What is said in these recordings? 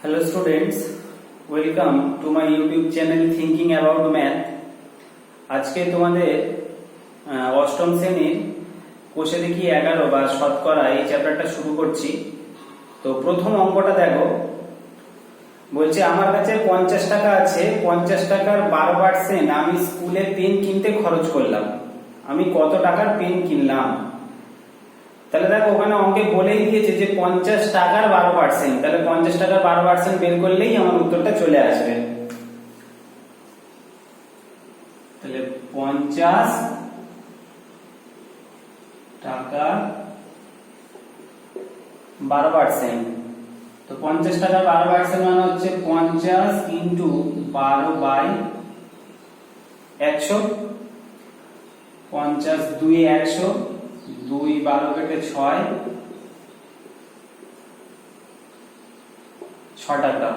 Hello students, welcome to my YouTube channel Thinking About Math. আজকে তোমাদের অষ্টম শ্রেণীর কোষে দেখি 11 বা শতকরা এই চ্যাপ্টারটা শুরু করছি। তো প্রথম অঙ্কটা দেখো, বলছে আমার কাছে 50 টাকা আছে, 50 টাকার 12% আমি স্কুলে পেন কিনতে খরচ করলাম, আমি কত টাকার পেন কিনলাম? তাহলে দেখো ওখানে অঙ্কে বলেই দিয়েছে যে 50 টাকার 12%, তাহলে 50 টাকার 12% বের করলেই আমার উত্তরটা চলে আসবে। তাহলে 50 টাকা 12%, তো 50 টাকার 12% মানে হচ্ছে 50 ইন্টু 12/100, 50 2 100, 2 12 কেটে 6 টাকা।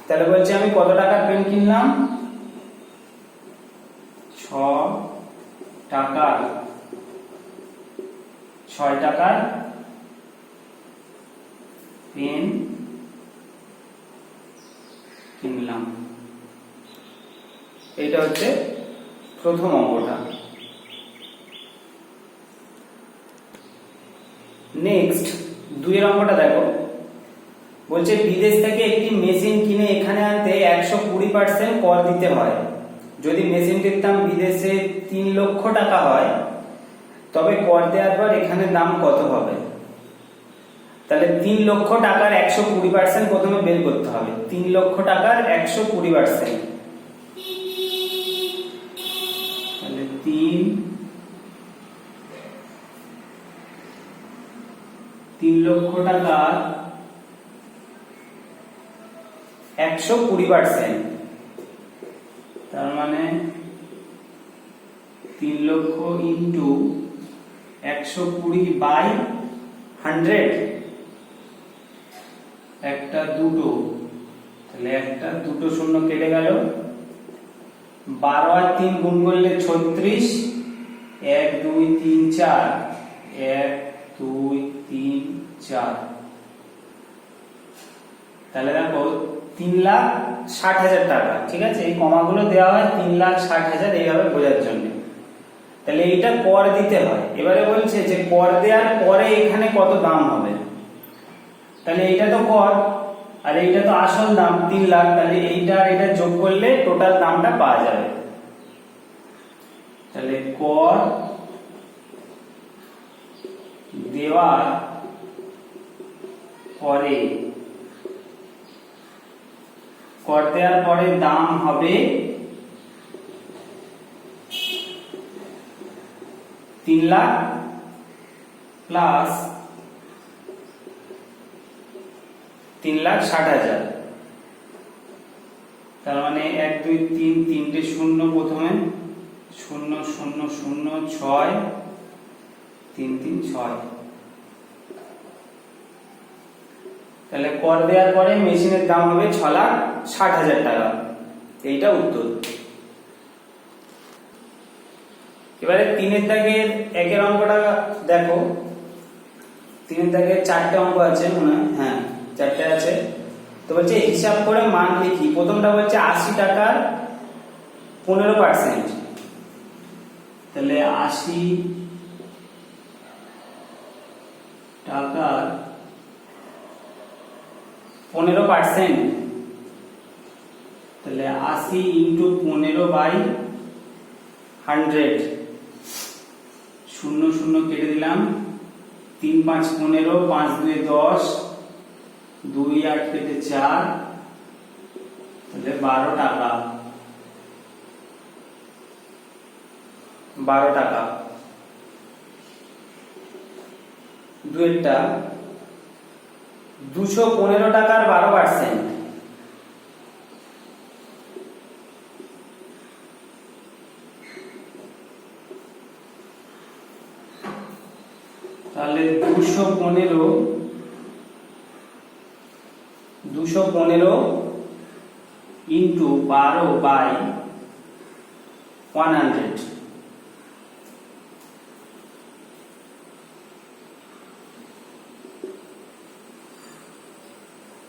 তাহলে বলছি আমি কত টাকার পেন কিনলাম? 6 টাকার পেন কিনলাম। এটা হচ্ছে প্রথম অঙ্কটা। নেক্সট দুইয়ের অঙ্কটা দেখো, বলছে বিদেশ থেকে একটি মেশিন কিনে এখানে আনতে 120% কর দিতে হয়। যদি মেশিনটির দাম বিদেশে 3 লক্ষ টাকা হয়, তবে কর দেওয়ার পর এখানে দাম কত হবে? তাহলে 3 লক্ষ টাকার 120% প্রথমে বের করতে হবে। 3 লক্ষ টাকার 120%, তাহলে 3 লক্ষ টাকার 120%, তার মানে 3 লক্ষ ইন্টু 120/100, একটা দুটো, তাহলে একটা দুটো শূন্য কেটে গেল, 12 আর 3 গুণ করলে 36, 1 2 3 4, 1 2 3 4, তাহলে দেখো 3,60,000 টাকা। ঠিক আছে, এই কমাগুলো দেওয়া হয় 3,60,000 এইভাবে বোঝার জন্য। তাহলে এইটা কর দিতে হয়। এবারে বলছে যে কর দেওয়ার পরে এখানে কত দাম হবে। তাহলে এইটা তো কর আর এইটা তো আসল দাম 3 লাখ, তাহলে এইটা আর এটা যোগ করলে টোটাল দামটা পাওয়া যাবে। তাহলে কর দেওয়ার পরে দাম হবে 3 লাখ প্লাস 3,60,000, তার মানে 1 2 3 তিনটে শূন্য, প্রথমে 0 0 0 6 3 3 6, তাহলে কর দেওয়ার পরে মেশিনের দাম হবে 6,60,000 টাকা। এইটা উত্তর। এবারে 3 দাগের 1 অঙ্কটা দেখো, 3 দাগের 4টে অঙ্ক আছে মনে হয়, হ্যাঁ 4টে আছে। তো বলছে হিসাব করে মান লিখি। প্রথমটা বলছে 80 টাকার 15%, তাহলে 80 টাকার 15%, তাহলে 80 ইন্টু 15/100, 0 0 কেটে দিলাম, 3 5 15, 5 2 10, 2 8 কেটে 4, তাহলে 12 টাকা। 12 টাকা। দুইটা 215 টাকার 12%, তাহলে 215 ইন্টু 12/100,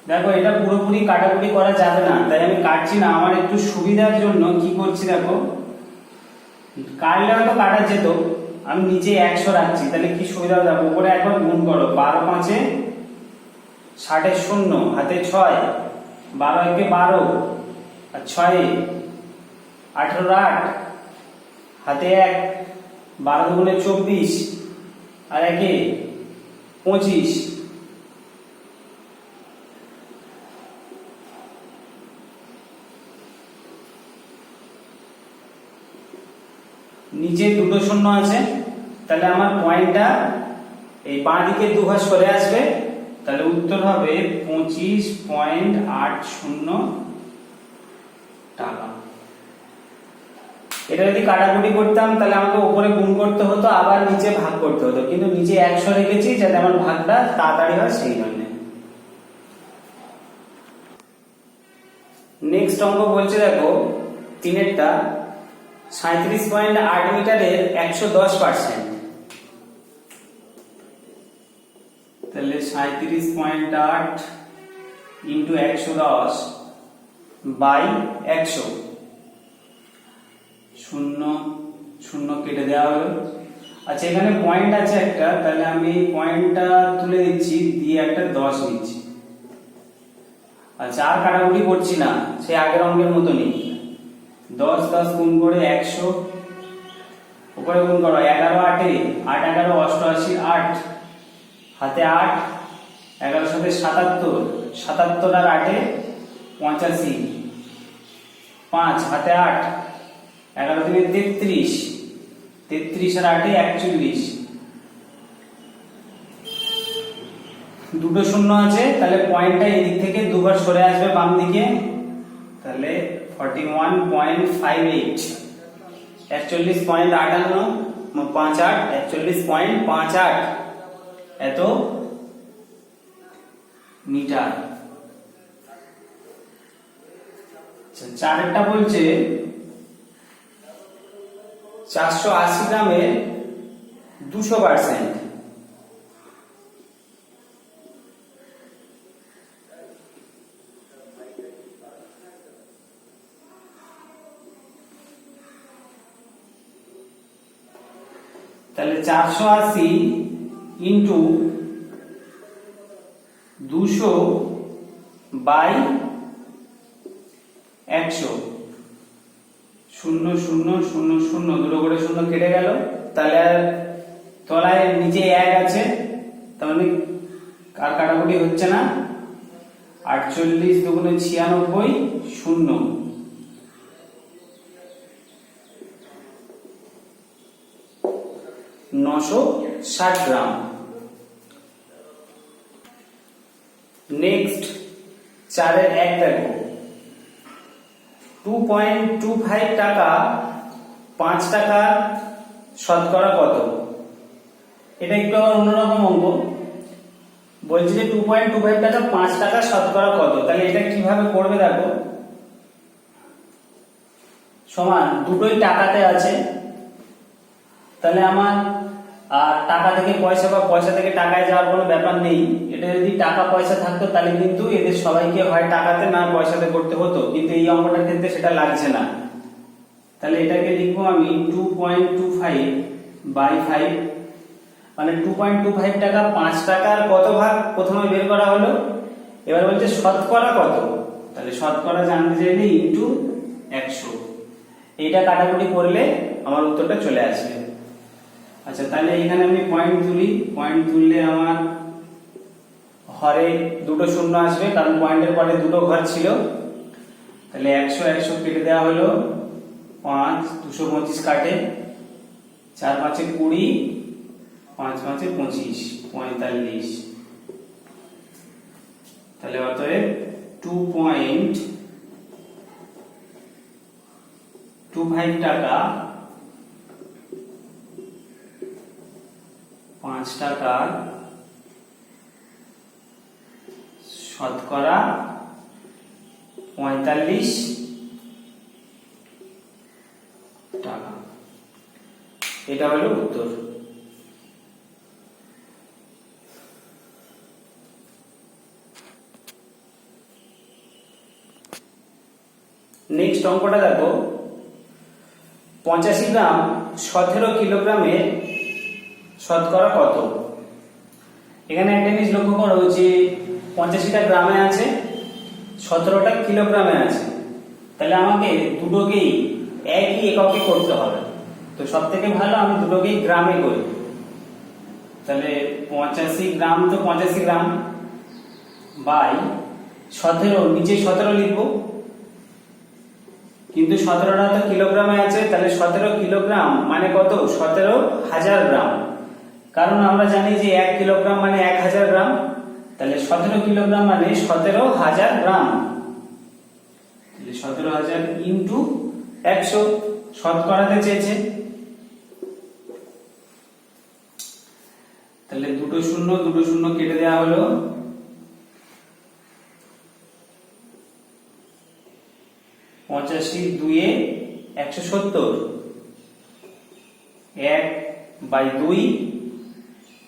দেখো এটা পুরোপুরি কাটাকুটি করা যাবে না, তাই আমি কাটছি না। আমার একটু সুবিধার জন্য কি করছি দেখো, কাটলে হয়তো কাটা যেত, আমি নিচে 100 রাখছি, তাহলে কি সুবিধা হবে দেখো। উপরে একবার গুণ করো, 12 5 60 শূন্য, হাতে 6, 12 1 12 আর 6 18 8, হাতে 1, 12 2 24 আর 1 25। নিচে দুটো শূন্য আছে, তাহলে আমার পয়েন্টটা এই বাঁ দিকে দুভাগ সরে আসবে, তাহলে উত্তর হবে 25.80 টাকা। এটা যদি কাটাকুটি করতাম তাহলে আমাকে উপরে গুণ করতে হতো, আবার নিচে ভাগ করতে হতো, কিন্তু নিচে 100 রেখেছি যাতে আমার ভাগটা তাড়াতাড়ি হয় সেই জন্য। নেক্সট অঙ্ক বলছে দেখো 3-এরটা, 37.8 মিটারের 110%, তাহলে 37.8 ইন্টু 110 বাই 100, শূন্য শূন্য কেটে দেওয়া হলো। আচ্ছা এখানে পয়েন্ট আছে একটা, তাহলে আমি পয়েন্টটা তুলে দিচ্ছি, দিয়ে একটা 10 নিচ্ছি। আচ্ছা আর কাটাকুটি করছি না, সে আগের অঙ্কের মতনই। 10 10 গুণ করে 100, উপরে গুণ করো 11 8 8 11 88 8, হাতে 8, 11 সাথে 77, 77 আর 8 85, 5 হাতে 8, 11 3 33, 33 আর 8 41, দুটো শূন্য আছে, তাহলে পয়েন্টটা এদিক থেকে দুবার সরে আসবে বাম দিকে, তাহলে 41.58, 41.58 58 41.58 এত মিটার। চারেরটা বলছে 480 গ্রামের 200%, তাহলে 480 ইন্টু 200 বাই 100, শূন্য শূন্য শূন্য শূন্য, দুটো করে শূন্য কেটে গেল, তাহলে আর তলায় নিচে 1 আছে, তার মানে কার কাটাকুটি হচ্ছে না। 48 2 96 শূন্য, 960 গ্রাম। নেক্সট 4-এর 1 দেখো, 2.25 টাকা 5 টাকা শতকরা কত? এটা একটু অন্যরকম অঙ্ক। বলছি যে 2.25 টাকা 5 টাকা শতকরা কত, তাহলে এটা কিভাবে করবে দেখো। সমান দুটোই টাকাতে আছে, তাহলে আমার আর টাকা থেকে পয়সা বা পয়সা থেকে টাকায় যাওয়ার কোনো ব্যাপার নেই। এটা যদি টাকা পয়সা থাকতো তাহলে কিন্তু এদের সবাইকে হয় টাকাতে না পয়সাতে করতে হতো, কিন্তু এই অঙ্কটার ক্ষেত্রে সেটা লাগছে না। তাহলে এটাকে লিখবো আমি 2.25 বাই 5, মানে 2.25 টাকা 5 টাকার কত ভাগ প্রথমে বের করা হলো, এবার বলছে শতকরা কত, তাহলে শতকরা জানতে চাইলে ইন্টু 100, এইটা কাটাকুটি করলে আমার উত্তরটা চলে আসবে। আচ্ছা তাহলে এখানে আমি পয়েন্ট তুলি, পয়েন্ট তুললে আমার হরে দুটো শূন্য আসবে, কারণ পয়েন্টের পরে দুটো ঘর ছিল, তাহলে 100 100 কেটে দেওয়া হলো, 5 225 কাটে, 4 5 20, 5 5 25 45, তাহলে অতএব 2.25 টাকা 5 টাকার শতকরা 45 টাকা, এটা হলো উত্তর। নেক্সট অঙ্কটা দেখো, 85 গ্রাম 17 কিলোগ্রামের শতকরা কত? এখানে একটা জিনিস লক্ষ্য করো যে 85টা গ্রামে আছে, 17টা কিলোগ্রামে আছে, তাহলে আমাকে দুটোকেই একই এককে করতে হবে। তো সব থেকে ভালো আমি দুটোকেই গ্রামে করি। তাহলে 85 গ্রাম তো 85 গ্রাম বাই 17, নিচে 17 লিখবো, কিন্তু 17টা তো কিলোগ্রামে আছে, তাহলে 17 কিলোগ্রাম মানে কত? 17,000 গ্রাম। কারণ আমরা জানি যে 1 কিলোগ্রাম মানে 1000 গ্রাম, তাহলে 17 কিলোগ্রাম মানে 17,000 গ্রাম। 17,000 ইন্টু 100 শতকরাতে চেয়েছে, তাহলে দুটো শূন্য কেটে দেওয়া হলো, 85 2 এ 170, 1/2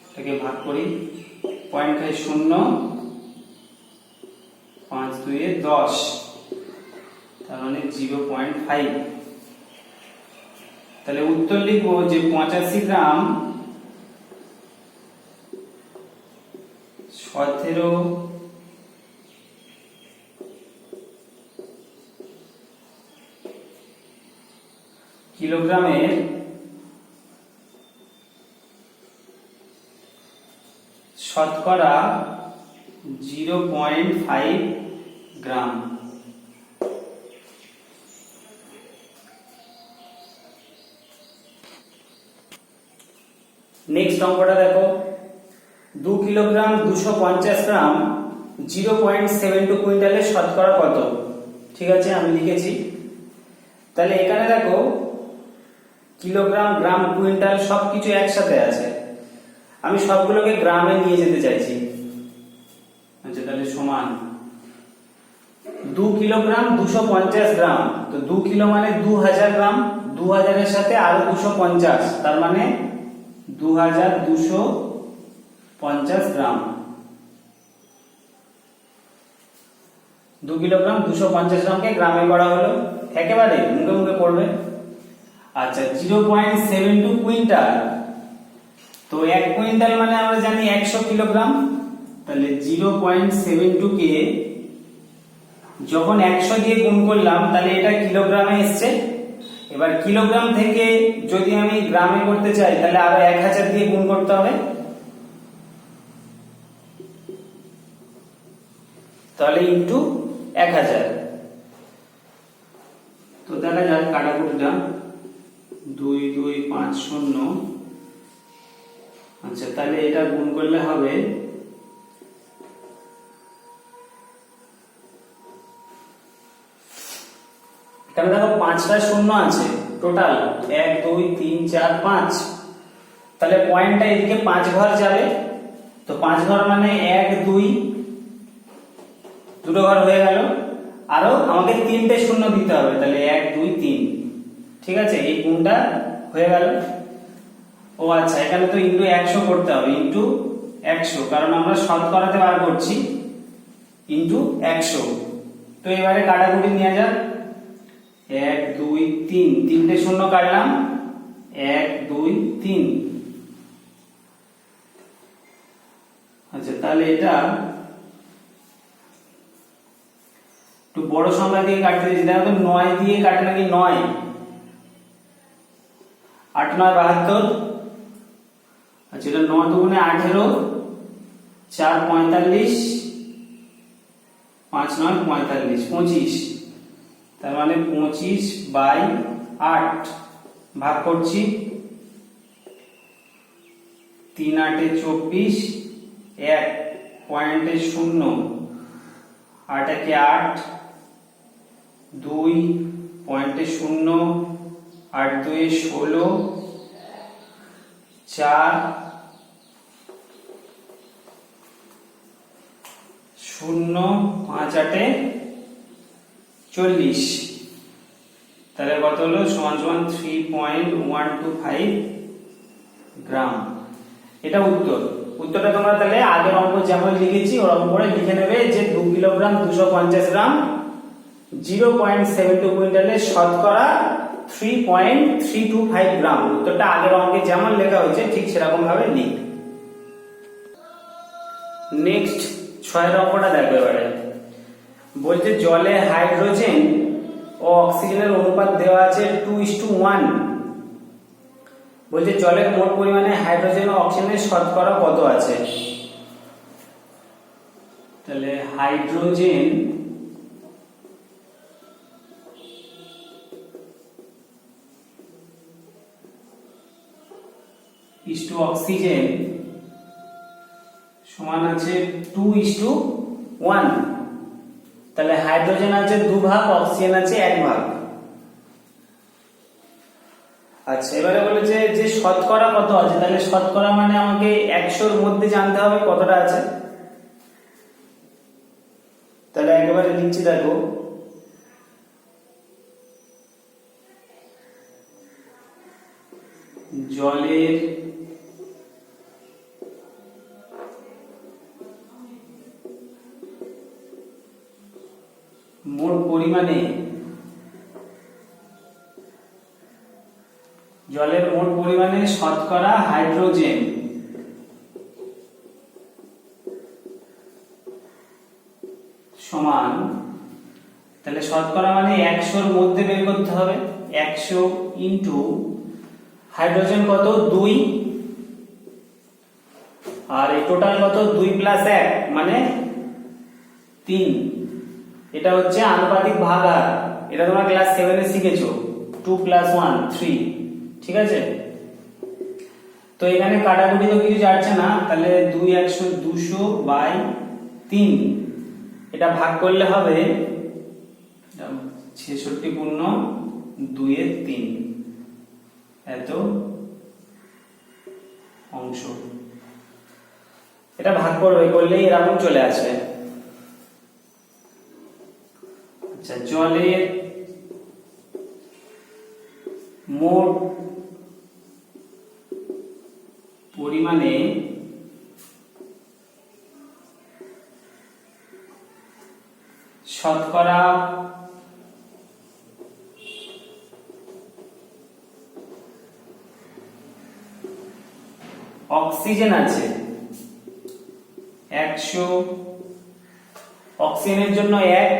এটাকে ভাগ করি, পয়েন্ট খাই 0, 5 2 এ 10, তার মানে 0.5। তাহলে উত্তর লিখবো যে 85 গ্রাম 17 কিলোগ্রামের শতকরা 0.5 গ্রাম। নেক্সট অঙ্কটা দেখো, 2 কিলোগ্রাম 250 গ্রাম 0.72 কুইন্টালের শতকরা কত? ঠিক আছে, আমি লিখেছি। তাহলে এখানে দেখো কিলোগ্রাম, গ্রাম, কুইন্টাল সবকিছু একসাথে আছে, আমি সবগুলোকে গ্রামে নিয়ে যেতে চাইছি। আচ্ছা, তাহলে সমান 2 কিলোগ্রাম 250 গ্রাম, তো 2 কিলো মানে 2000 গ্রাম, 2000 এর সাথে আরো 250, তার মানে 2250 গ্রাম। 2 কিলোগ্রাম 250 গ্রামকে গ্রামে করা হলো, একেবারে মুখে মুখে পড়বে। আচ্ছা, 0.72 কুইন্টাল, তো 1 কুইন্টাল মানে আমরা জানি 100 কিলোগ্রাম, তাহলে 0.72 কে যখন 100 দিয়ে গুণ করলাম তাহলে এটা কিলোগ্রামে এসছে। এবার কিলোগ্রাম থেকে যদি আমি গ্রামে করতে চাই তাহলে আরো 1000 দিয়ে গুণ করতে হবে, তাহলে ইনটু 1000। তো দেখা যাক কাটাকুটিটা, 2 2 5 0। আচ্ছা, তাহলে এটা গুণ করলে হবে এখানে দেখো 5টা শূন্য আছে টোটাল, 1 2 3 4 5, তাহলে পয়েন্টটা এদিকে 5 ঘর যাবে, তো 5 ঘর মানে 1 2, দুটো ঘর হয়ে গেল, আরো আমাকে 3টে শূন্য দিতে হবে, তাহলে 1 2 3। ঠিক আছে, এই গুণটা হয়ে গেল। ও আচ্ছা, এখানে তো ইনটু 100 করতে হবে, ইনটু 100, কারণ আমরা শতকরাতে বার করছি, ইনটু 100। তো এবারে কাটাকুটি নিয়ে যাক, 1 2 3, 3টে শূন্য কাটলাম, 1 2 3। আচ্ছা, তাহলে এটা একটু বড় সংখ্যা দিয়ে কাটতে দিচ্ছি, দেখো তো 9 দিয়ে কাটে নাকি, 9 8 9 72। আচ্ছা, এটা 9 দুগুণে 18, 4 45, 5 9 45, 25, তার মানে 25/8 ভাগ করছি, 3 8 24, 1 পয়েন্টে 0, 8 1 8, 2 পয়েন্টে 0, 8 2 16, 4 0 5 8 40, তাহলে কত হলো? সমান সমান 3.125 গ্রাম। এটা উত্তরটা তোমরা তাহলে আগের অঙ্ক যেমন লিখেছি ওরকম করে লিখে নেবে যে 2 কিলোগ্রাম 250 গ্রাম 0.72 কুইন্টালে শতকরা 3.325 গ্রাম। উত্তরটা আগের অঙ্কে যেমন লেখা হয়েছে ঠিক সেরকম ভাবে লিখ। নেক্সট 6 অঙ্কটা দেখো এবারে। বলছে জলে হাইড্রোজেন ও অক্সিজেনের অনুপাত দেওয়া আছে 2:1। বলছে জলের মোট পরিমাণে হাইড্রোজেন ও অক্সিজেনের শতকরা কত আছে। তাহলে হাইড্রোজেন ইস্টু অক্সিজেন সমান আছে 2:1। তাহলে হাইড্রোজেন আছে 2 ভাগ, অক্সিজেন আছে 1 ভাগ। আচ্ছা, এবারে বলেছে যে শতকরা কত আছে। তাহলে শতকরা মানে আমাকে 100 এর মধ্যে জানতে হবে কতটা আছে। তাহলে একেবারে লিখছি দেখো, জলের মোট পরিমাণে শতকরা হাইড্রোজেন সমান, তাহলে শতকরা মানে 100 এর মধ্যে বের করতে হবে। 100 ইন্টু হাইড্রোজেন কত 2, আর এই টোটাল কত 2 + 1 মানে 3। এটা হচ্ছে আনুপাতিক ভাগাহার, এটা তোমরা ক্লাস 7 এ শিখেছো। 2 + 1 3, ঠিক আছে। তো এখানে কাটাকুটি তো কিছু যাচ্ছে না, তাহলে 2 100 200/3, এটা ভাগ করলে হবে 66 পূর্ণ 2/3, এত অংশ। এটা ভাগ করলেই এরকম চলে আসবে। আচ্ছা, জলের মোট পরিমাণে শতকরা অক্সিজেন আছে 100, অক্সিজেনের জন্য 1,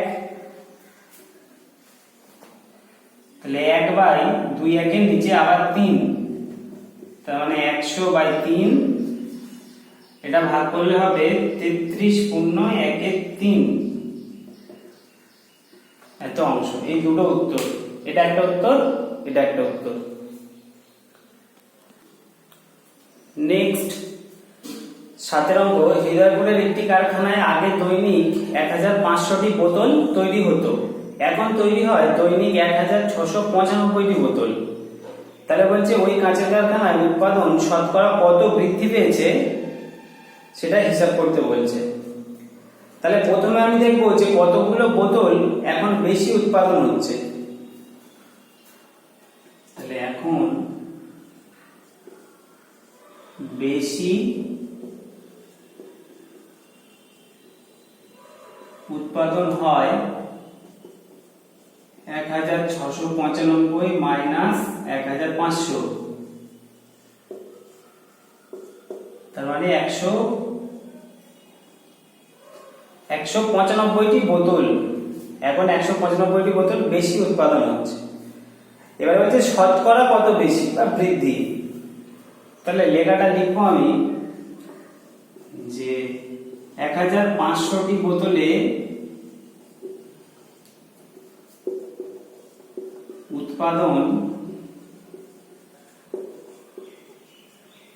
তাহলে 1/2 একের নিচে আবার 3, তার মানে 100/3। এটা ভাগ করলে হবে 33 পূর্ণ 1/3, এত অংশ। এই দুটো উত্তর, এটা একটা উত্তর, এটা একটা উত্তর। নেক্সট 7 অঙ্ক। হৃদয়পুরের একটি কারখানায় আগে দৈনিক 1500টি বোতল তৈরি হতো, এখন তৈরি হয় দৈনিক 1695টি বোতল। তাহলে বলছে ওই কাঁচের কারখানায় উৎপাদন শতকরা কত বৃদ্ধি পেয়েছে সেটা হিসাব করতে বলছে। তাহলে প্রথমে আমি দেখবো যে কতগুলো বোতল এখন বেশি উৎপাদন হচ্ছে। তাহলে এখন বেশি উৎপাদন হয় 1695 মাইনাস 1500, তার মানে 195টি বোতল, এখন 195টি বোতল বেশি উৎপাদন হচ্ছে। এবার হচ্ছে শতকরা কত বেশি বা বৃদ্ধি। তাহলে লেখাটা লিখবো আমি যে 1500টি বোতলে উৎপাদন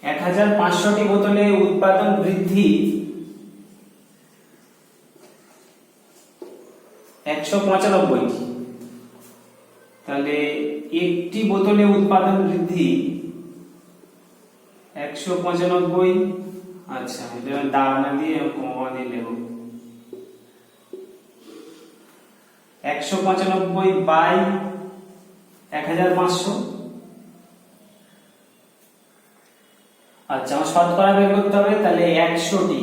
1500টি বোতলে উৎপাদন বৃদ্ধি 195টি। তাহলে একটি বোতলে উৎপাদন বৃদ্ধি 195। আচ্ছা, এটা দানা দিয়ে কমা দিয়ে নেব। 195/1500। আচ্ছা, আমার শতকরা বের করতে হবে। তাহলে 100টি,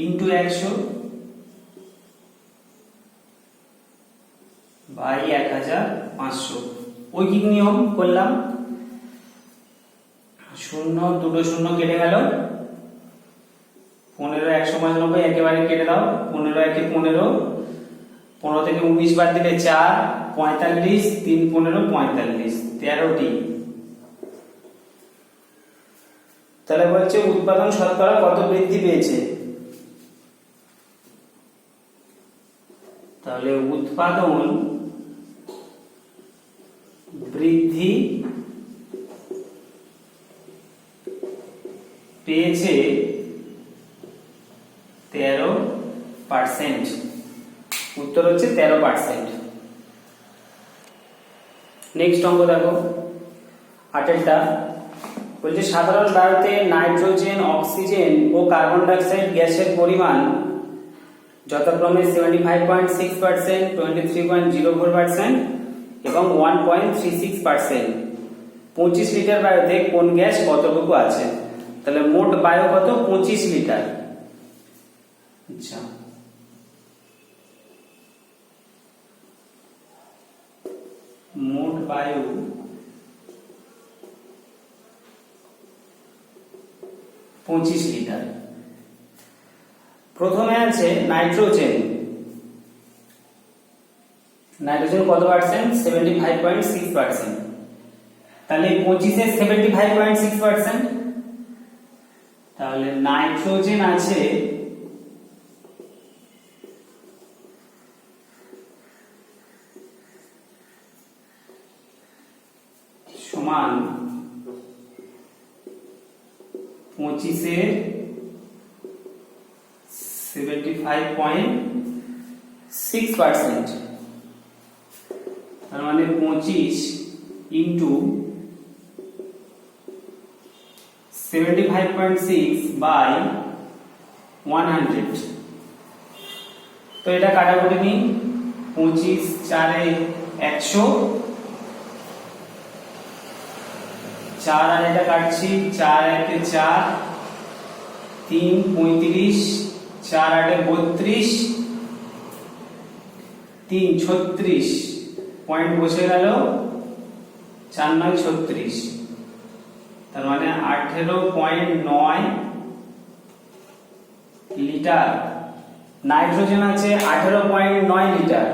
ইন্টু 100 বাই 1500। ঐকিক নিয়ম করলাম, শূন্য দুটো শূন্য কেটে গেল, 15 195 একেবারে কেটে দাও, 15 একে 15, 15 থেকে 19 বাদ দিলে 4, 45, 3 15 45, 13টি। তাহলে বলছে উৎপাদন শতকরা কত বৃদ্ধি পেয়েছে। তাহলে উৎপাদন বৃদ্ধি পেয়েছে 13%। উত্তর হচ্ছে 13%। নেক্সট অঙ্ক দেখো 8টা, বলছে সাধারণ বায়ুতে নাইট্রোজেন, অক্সিজেন ও কার্বন ডাই অক্সাইড গ্যাসের পরিমাণ যথাক্রমে 75.6%, 23.04% এবং 1.36%। 25 লিটার বায়ুতে কোন গ্যাস কতটুকু আছে। তাহলে মোট বায়ু কত, 25 লিটার। আচ্ছা, মোট বায়ু 25 লিটার। প্রথমে আছে নাইট্রোজেন। নাইট্রোজেন কত পার্সেন্ট, 75.6%। তাহলে 25 এ 75.6%, তাহলে নাইট্রোজেন আছে সমান 25 এর 75.6%, তার মানে 25 ইন্টু 75.6 বাই 100। তো এটা কাটাকুটি নিই, 25 4 এ 100, 4 আর এটা কাটছি, 4 একে 4, 3 35, 4 8 32, 3 36, পয়েন্ট বসে গেল, 4 9 36, তার মানে 18.9 লিটার। নাইট্রোজেন আছে 18.9 লিটার।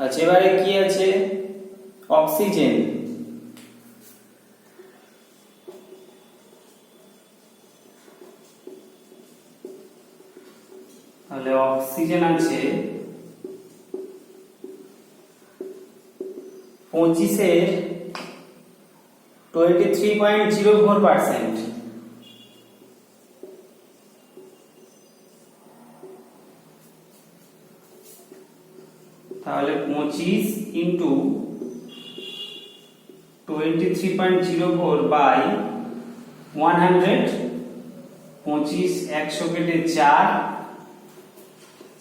আচ্ছা, এবারে কি আছে, অক্সিজেন। তাহলে অক্সিজেন আছে 25 এর 23.04%। তাহলে 25 ইন্টু 23.04 বাই 100, 25 100 কেটে 4,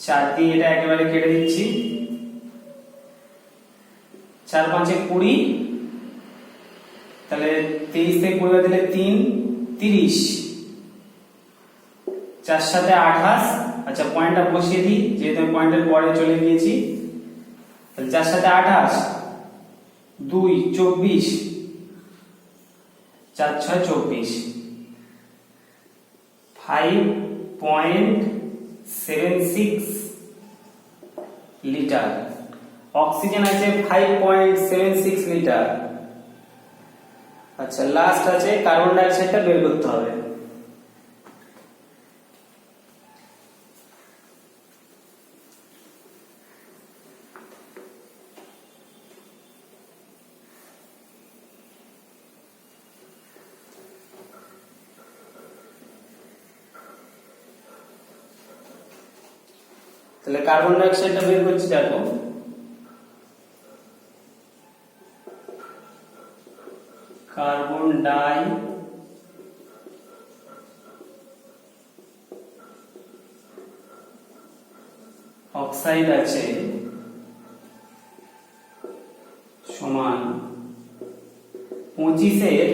4 দিয়ে এটা একেবারে কেটে দিচ্ছি, 4 5 20, তাহলে 23 থেকে 20 দিলে 3 30, 4 সাথে 28। আচ্ছা, পয়েন্টটা বসিয়ে দিই যেহেতু আমি পয়েন্টের পরে চলে গিয়েছি। তাহলে 4 সাথে 28, 2 24, 4 6 24, 5.76 লিটার। অক্সিজেন আছে 5.76 লিটার। আচ্ছা, লাস্ট আছে কার্বন ডাই অক্সাইডটা বের করতে হবে। তাহলে কার্বন ডাই অক্সাইডটা বের করছি, দেখো কার্বন ডাই অক্সাইড আছে সমান 25 এর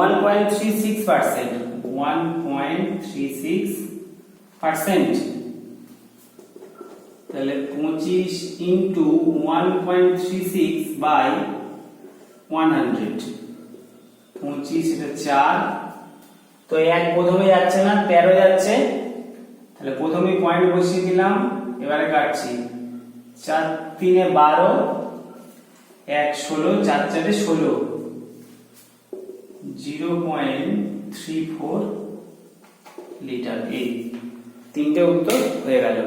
1.36%, 1.36%। তাহলে 25 ইন্টু 1.36 বাই 100, 25 এটা 4, তো এক প্রথমে যাচ্ছে না, 13 যাচ্ছে। তাহলে প্রথমে পয়েন্ট বসিয়ে দিলাম, এবারে কাটছি। 4 3 12, 1 16, 4 4 16, 0.34 লিটার। এই তিনটে উত্তর হয়ে গেল।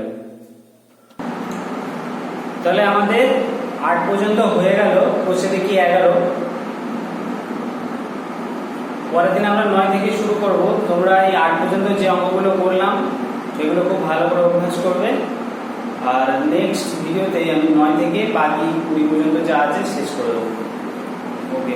তাহলে আমাদের 8 পর্যন্ত হয়ে গেল, কোষে দেখি 11। পরের দিন আমরা 9 থেকে শুরু করব। তোমরা এই 8 পর্যন্ত যে অঙ্কগুলো করলাম সেগুলো খুব ভালো করে অভ্যাস করবে, আর নেক্সট ভিডিওতে আমি 9 থেকে বাকি 20 পর্যন্ত যা আছে শেষ করে দেবো। ওকে।